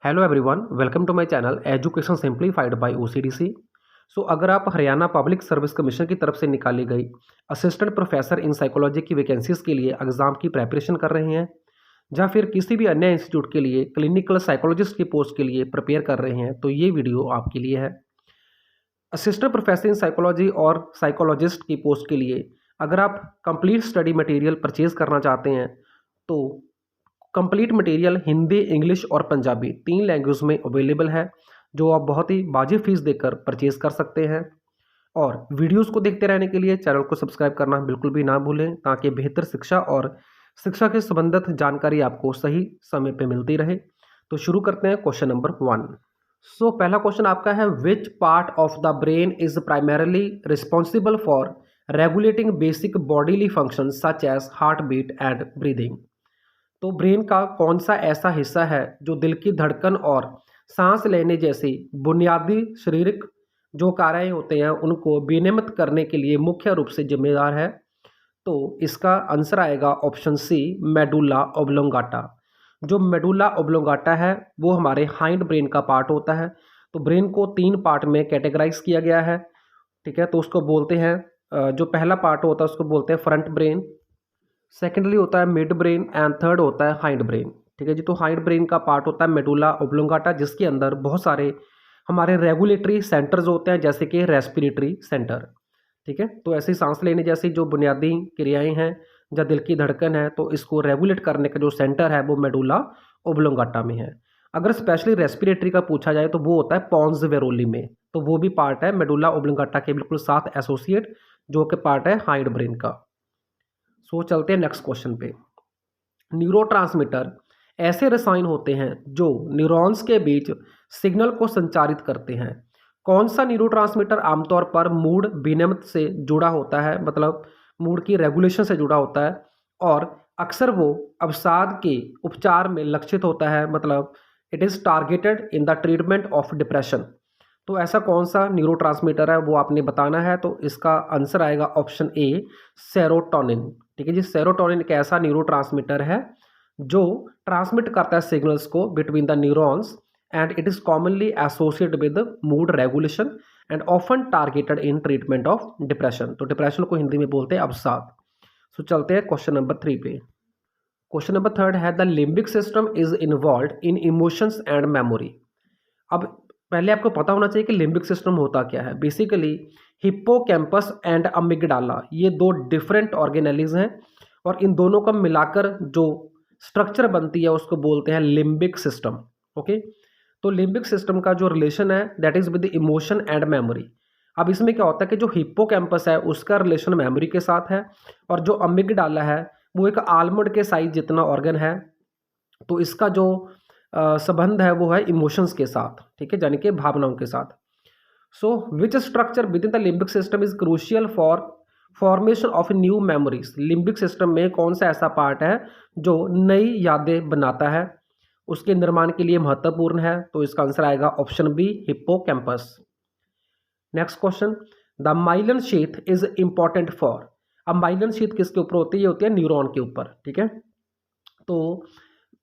Hello everyone, welcome to my channel education simplified by OCDC. अगर आप Haryana public service commission की तरफ से निकाली गई असिस्टेंट प्रोफेसर इन साइकोलॉजी की वैकेंसीज के लिए एग्जाम की प्रेपरेशन कर रहे हैं या फिर किसी भी अन्य इंस्टीट्यूट के लिए क्लिनिकल साइकोलॉजिस्ट की पोस्ट के लिए प्रिपेयर कर रहे हैं तो ये वीडियो आपके लिए है। असिस्टेंट प्रोफेसर इन साइकोलॉजी और साइकोलॉजिस्ट की पोस्ट के लिए अगर आप कंप्लीट स्टडी मटेरियल परचेज करना चाहते हैं तो कंप्लीट मटेरियल हिंदी, इंग्लिश और पंजाबी 3 लैंग्वेज में अवेलेबल है, जो आप बहुत ही वाजिब फीस देकर परचेज कर सकते हैं। और वीडियोस को देखते रहने के लिए चैनल को सब्सक्राइब करना बिल्कुल भी ना भूलें, ताकि बेहतर शिक्षा और शिक्षा के संबंधित जानकारी आपको सही समय पे मिलती रहे। तो शुरू करते हैं क्वेश्चन नंबर 1। पहला क्वेश्चन आपका है, which part of the brain is primarily responsible for regulating basic bodily function such as heart beat and breathing. तो ब्रेन का कौन सा ऐसा हिस्सा है जो दिल की धड़कन और सांस लेने जैसी बुनियादी शारीरिक जो कार्य होते हैं उनको विनियमित करने के लिए मुख्य रूप से जिम्मेदार है। तो इसका आंसर आएगा ऑप्शन सी, मेडुला ओब्लोंगाटा। जो मेडुला ओब्लोंगाटा है वो हमारे हाइंड ब्रेन का पार्ट होता है। तो ब्रेन को 3 पार्ट में कैटेगराइज किया गया है, ठीक है। तो उसको बोलते हैं, जो पहला पार्ट होता है उसको बोलते हैं फ्रंट ब्रेन, सेकेंडली होता है मिड ब्रेन एंड थर्ड होता है हाइंड ब्रेन, ठीक है जी। तो हाइंड ब्रेन का पार्ट होता है मेडुला ओब्लोंगाटा, जिसके अंदर बहुत सारे हमारे रेगुलेटरी सेंटर्स होते हैं, जैसे कि रेस्पिरेटरी सेंटर, ठीक है। तो ऐसी सांस लेने जैसी जो बुनियादी क्रियाएं हैं या दिल की धड़कन है, तो इसको रेगुलेट करने का जो सेंटर है वो मेडुला ओब्लोंगाटा में है। अगर स्पेशली रेस्पिरेटरी का पूछा जाए तो वो होता है पॉन्स वेरोली में, तो वो भी पार्ट है मेडुला ओब्लोंगाटा के बिल्कुल साथ एसोसिएट, जो कि पार्ट है हाइंड ब्रेन का। चलते हैं नेक्स्ट क्वेश्चन पे। न्यूरोट्रांसमीटर ऐसे रसायन होते हैं जो न्यूरॉन्स के बीच सिग्नल को संचारित करते हैं। कौन सा न्यूरोट्रांसमीटर आमतौर पर मूड विनियमित से जुड़ा होता है, मतलब मूड की रेगुलेशन से जुड़ा होता है, और अक्सर वो अवसाद के उपचार में लक्षित होता है, मतलब it is targeted in the treatment of depression. तो ऐसा कौन सा न्यूरोट्रांसमीटर है वो आपने बताना है। तो इसका आंसर आएगा ऑप्शन ए, सेरोटोनिन, ठीक है जी। सेरोटोनिन एक ऐसा न्यूरोट्रांसमीटर है जो ट्रांसमिट करता है सिग्नल्स को between the neurons and it is commonly associated with mood regulation and often targeted in treatment of depression. तो डिप्रेशन को हिंदी में बोलते हैं अवसाद। चलते हैं क्वेश्चन नंबर 3 पे। क्वेश्चन नंबर 3 है, the limbic system is involve in emotions and memory. अब पहले आपको पता होना चाहिए कि लिम्बिक सिस्टम होता क्या है। बेसिकली हिप्पोकैम्पस एंड अमिगडाला ये 2 डिफरेंट ऑर्गेनेल्स हैं, और इन दोनों का मिलाकर जो स्ट्रक्चर बनती है उसको बोलते हैं लिम्बिक सिस्टम। ओके, तो लिम्बिक सिस्टम का जो रिलेशन है that is with emotion and memory. अब इसमें क्या होता है कि जो हिप्पोकैम्पस है उसका रिलेशन मेमोरी के साथ है, और जो अमिगडाला है वो एक आलमंड के साइज जितना ऑर्गन है, तो इसका जो संबंध है वो है इमोशंस के साथ, ठीक है, यानी कि भावनाओं के साथ। Which structure with in the limbic system is crucial for formation of new memories. Limbic system में कौन सा ऐसा पार्ट है जो नई यादें बनाता है, उसके निर्माण के लिए महत्वपूर्ण है। तो इसका आंसर आएगा option B, hippocampus. Next question, the myelin sheath is important for. अब माइलन शीथ किसके ऊपर होती है? ये होती है न्यूरॉन के ऊपर, ठीक है। तो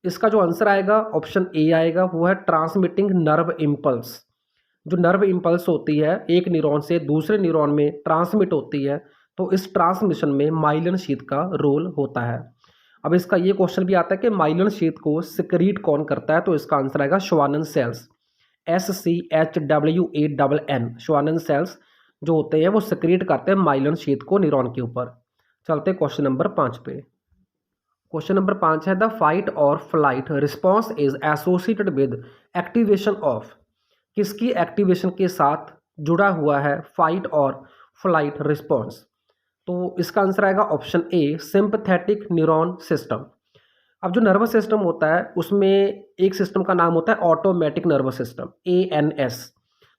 इसका जो आंसर आएगा ऑप्शन ए आएगा, वो है ट्रांसमिटिंग नर्व इम्पल्स। जो नर्व इम्पल्स होती है एक न्यूरॉन से दूसरे न्यूरॉन में ट्रांसमिट होती है, तो इस ट्रांसमिशन में माइलन शीथ का रोल होता है। अब इसका ये क्वेश्चन भी आता है कि माइलन शीथ को सिक्रीट कौन करता है, तो इसका आंसर आएगा श्वानन सेल्स, SCHWANN। श्वानन सेल्स जो होते हैं वो सिक्रीट करते हैं माइलन शीथ को न्यूरॉन के ऊपर। चलते क्वेश्चन नंबर 5 पे। क्वेश्चन नंबर 5 है, द फाइट और flight response is associated with activation of. किसकी एक्टिवेशन के साथ जुड़ा हुआ है फाइट और फ्लाइट रिस्पॉन्स? तो इसका आंसर आएगा option A, sympathetic neuron system. अब जो नर्वस सिस्टम होता है उसमें एक सिस्टम का नाम होता है ऑटोमेटिक नर्वस सिस्टम, ANS।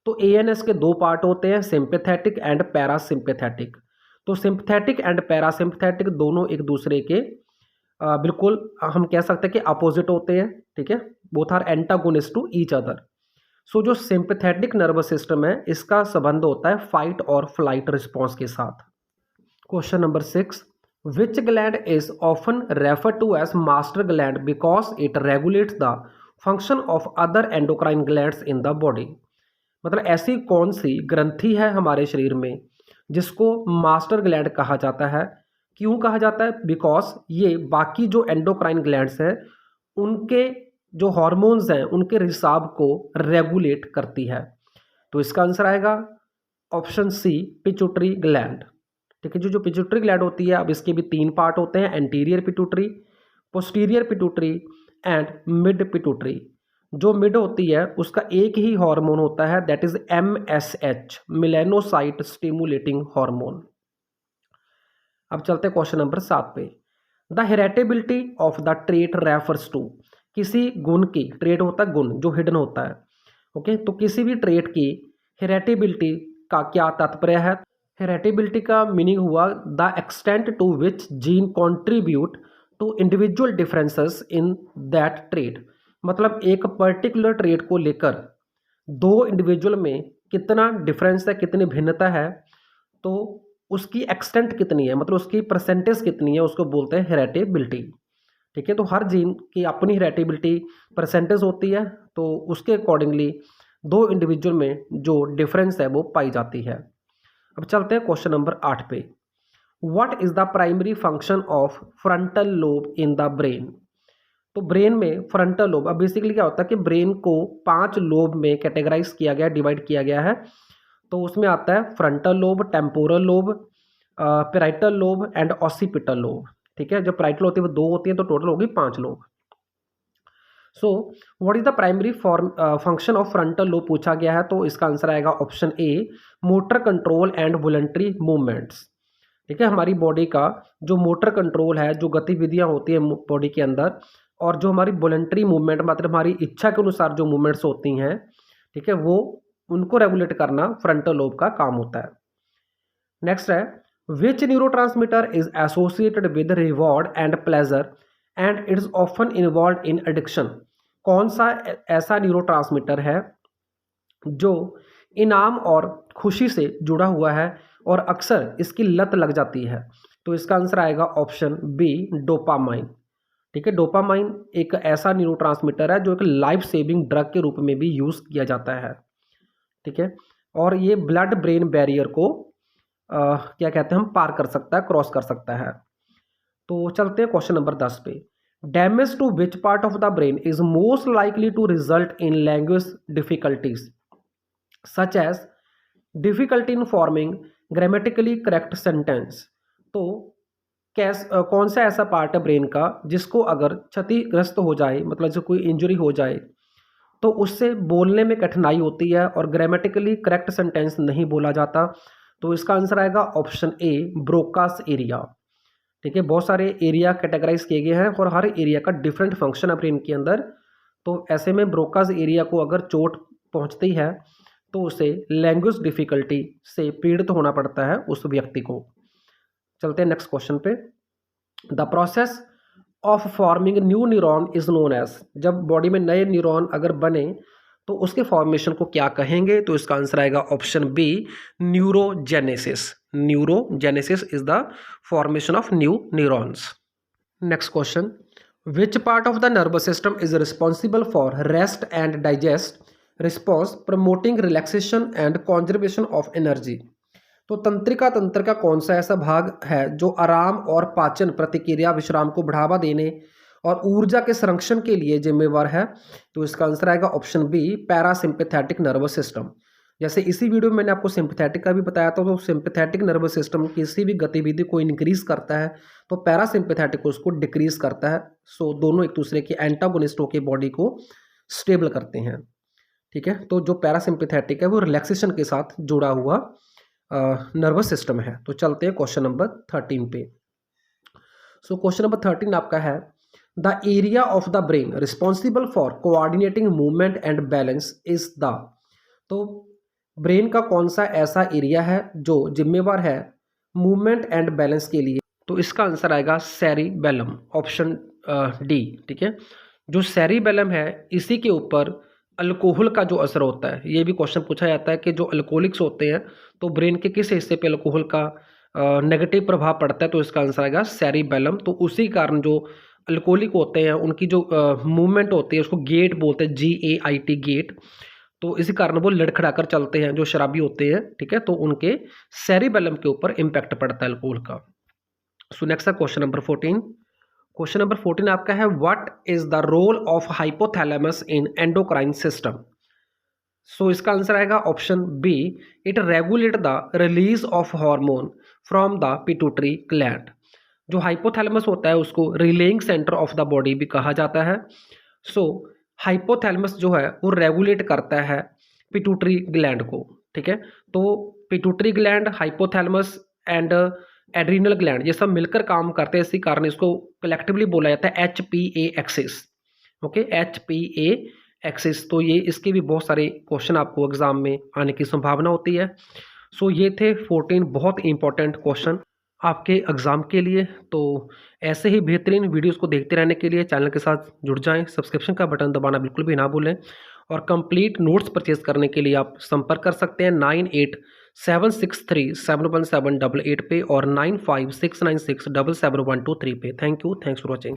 तो ANS के 2 पार्ट होते हैं, सिंपैथेटिक एंड पैरासिम्पैथेटिक। तो सिंपैथेटिक एंड पैरासिम्पैथेटिक दोनों एक दूसरे के बिल्कुल हम कह सकते हैं कि अपोजिट होते हैं, ठीक है। Both are antagonist to each other. जो सिंपैथेटिक नर्वस सिस्टम है इसका संबंध होता है फाइट और फ्लाइट रिस्पॉन्स के साथ। Question number 6, which gland is often refer to as master gland because it regulates the function of other endocrine glands in the body, मतलब ऐसी कौन सी ग्रंथि है हमारे शरीर में जिसको मास्टर ग्लैंड कहा जाता है। क्यों कहा जाता है? बिकॉज ये बाकी जो एंडोक्राइन ग्लैंड्स हैं उनके जो हार्मोन्स हैं उनके रिसाव को रेगुलेट करती है। तो इसका आंसर आएगा ऑप्शन सी, पिट्यूटरी ग्लैंड। ठीक है, जो पिट्यूटरी ग्लैंड होती है, अब इसके भी तीन पार्ट होते हैं, anterior pituitary, posterior pituitary and mid pituitary. जो मिड होती है उसका एक ही हार्मोन होता है, that is MSH, melanocyte stimulating hormone. अब चलते हैं क्वेश्चन नंबर 7 पे। The heritability of the trait refers to, किसी गुण की, ट्रेट होता है गुण जो हिडन होता है, ओके, तो किसी भी ट्रेट की हेरिडिटेबिलिटी का क्या तात्पर्य है? हेरिडिटेबिलिटी का मीनिंग हुआ the extent to which gene contribute to individual differences in that trait, मतलब एक पर्टिकुलर ट्रेट को लेकर दो इंडिविजुअल में कितना डिफरेंस है, कितनी भिन्नता है, तो उसकी एक्सटेंट कितनी है, मतलब उसकी परसेंटेज कितनी है, उसको बोलते हैं हेरिडिटेबिलिटी। ठीक है, तो हर जीन की अपनी हेरिडिटेबिलिटी परसेंटेज होती है, तो उसके अकॉर्डिंगली दो इंडिविजुअल में जो डिफरेंस है वो पाई जाती है। अब चलते हैं क्वेश्चन नंबर 8 पे। What is the primary function of frontal lobe in the brain? तो ब्रेन में फ्रंटल लोब, अब बेसिकली क्या होता है कि ब्रेन को 5 लोब में कैटेगराइज किया गया, डिवाइड किया गया है। तो उसमें आता है frontal lobe, temporal lobe, parietal lobe and occipital lobe. ठीक है, जब पैराइटल होती है वो 2 होती है, तो टोटल होगी 5 lobe. So what is the primary function of frontal lobe पूछा गया है, तो इसका आंसर आएगा option A, motor control and voluntary movements. ठीक है, हमारी बॉडी का जो मोटर कंट्रोल है, जो गतिविधियां होती है बॉडी के अंदर, और जो हमारी वॉलंटरी मूवमेंट, मतलब हमारी इच्छा के अनुसार जो मूवमेंट्स होती हैं, ठीक है, वो उनको रेगुलेट करना फ्रंटल लोब का काम होता है। नेक्स्ट है, which neurotransmitter is associated with reward and pleasure and it is often involve in addiction? कौन सा ऐसा न्यूरोट्रांसमीटर है जो इनाम और खुशी से जुड़ा हुआ है और अक्सर इसकी लत लग जाती है? तो इसका आंसर आएगा ऑप्शन बी, डोपामाइन। ठीक है, डोपामाइन एक ऐसा न्यूरोट्रांसमीटर है जो एक लाइफ सेविंग ड्रग के रूप में भी यूज किया जाता है। ठीक है, और ये ब्लड ब्रेन बैरियर को क्या कहते हैं, हम पार कर सकता है, क्रॉस कर सकता है। तो चलते हैं क्वेश्चन नंबर 10 पे। Damage to which part of the brain is most likely to result in language difficulties such as difficulty in forming grammatically correct sentence? तो कौन सा ऐसा पार्ट है ब्रेन का जिसको अगर क्षतिग्रस्त हो जाए, मतलब जो कोई इंजरी हो जाए, तो उससे बोलने में कठिनाई होती है और ग्रामेटिकली करेक्ट सेंटेंस नहीं बोला जाता? तो इसका आंसर आएगा ऑप्शन ए, ब्रोकास एरिया। ठीक है, बहुत सारे एरिया कैटेगराइज किए गए हैं और हर एरिया का डिफरेंट फंक्शन है ब्रेन के अंदर। तो ऐसे में ब्रोकास एरिया को अगर चोट पहुंचती है तो उसे लैंग्वेज डिफिकल्टी से पीड़ित होना पड़ता है उस व्यक्ति को। चलते हैं नेक्स्ट क्वेश्चन पे। The process of forming new neuron is known as, जब बॉडी में नए न्यूरॉन अगर बने तो उसके फॉर्मेशन को क्या कहेंगे? तो इसका आंसर आएगा option B, neurogenesis. Neurogenesis is the formation of new neurons. Next question, which part of the nervous system is responsible for rest and digest response promoting relaxation and conservation of energy? तो तंत्रिका तंत्र का कौन सा ऐसा भाग है जो आराम और पाचन प्रतिक्रिया विश्राम को बढ़ावा देने और ऊर्जा के संरक्षण के लिए जिम्मेवार है? तो इसका आंसर आएगा option B, parasympathetic nervous system. जैसे इसी वीडियो में मैंने आपको सिंपैथेटिक का भी बताया था, तो सिंपैथेटिक नर्वस सिस्टम किसी भी गतिविधि को इंक्रीज करता है तो पैरासिम्पैथेटिक उसको डिक्रीज करता है। सो दोनों एक दूसरे के एंटागोनिस्ट होकर बॉडी को स्टेबल करते हैं। ठीक है, तो जो पैरासिम्पैथेटिक है वो रिलैक्सेशन के साथ जुड़ा हुआ नर्वस सिस्टम है। तो चलते हैं क्वेश्चन नंबर 13 पे। सो क्वेश्चन नंबर 13 आपका है, the area of the brain responsible for coordinating movement and balance is the? तो ब्रेन का कौन सा ऐसा एरिया है जो जिम्मेवार है मूवमेंट एंड बैलेंस के लिए? तो इसका आंसर आएगा सेरिबेलम, ऑप्शन डी। ठीक है, जो सेरिबेलम है इसी के ऊपर अल्कोहल का जो असर होता है, ये भी क्वेश्चन पूछा जाता है कि जो अल्कोहलिक्स होते हैं तो ब्रेन के किस हिस्से पे अल्कोहल का नेगेटिव प्रभाव पड़ता है? तो इसका आंसर आएगा सेरिबेलम। तो उसी कारण जो अल्कोहलिक होते हैं उनकी जो मूवमेंट होती है उसको गेट बोलते हैं, GAIT गेट। तो इसी कारण वो लड़खड़ा कर चलते हैं जो शराबी होते हैं, ठीक है। तो उनके सेरिबेलम के ऊपर इम्पैक्ट पड़ता है अल्कोहल का। सो नेक्स्ट है क्वेश्चन नंबर 14। क्वेश्चन नंबर 14 आपका है, what is the role of hypothalamus in endocrine system. So इसका आंसर आएगा option B, it regulate the release of hormone from the pituitary gland. जो hypothalamus होता है उसको relaying centre of the body भी कहा जाता है। सो हाइपोथैलेमस जो है वो रेगुलेट करता है पिट्यूटरी ग्लैंड को, ठीक है। तो pituitary gland, hypothalamus and adrenal gland ये सब मिलकर काम करते हैं, इसी कारण इसको कलेक्टिवली बोला जाता है HPA axis. Okay, HPA axis. तो ये इसके भी बहुत सारे क्वेश्चन आपको एग्जाम में आने की संभावना होती है। सो ये थे 14 बहुत इंपॉर्टेंट क्वेश्चन आपके एग्ज़ाम के लिए। तो ऐसे ही बेहतरीन वीडियोस को देखते रहने के लिए चैनल के साथ जुड़ जाएं, सब्सक्रिप्शन का बटन दबाना बिल्कुल भी ना भूलें। और कंप्लीट नोट्स परचेज करने के लिए आप संपर्क कर सकते हैं 9876371788 पे और 9569677123 पे। Thank you, thanks for watching.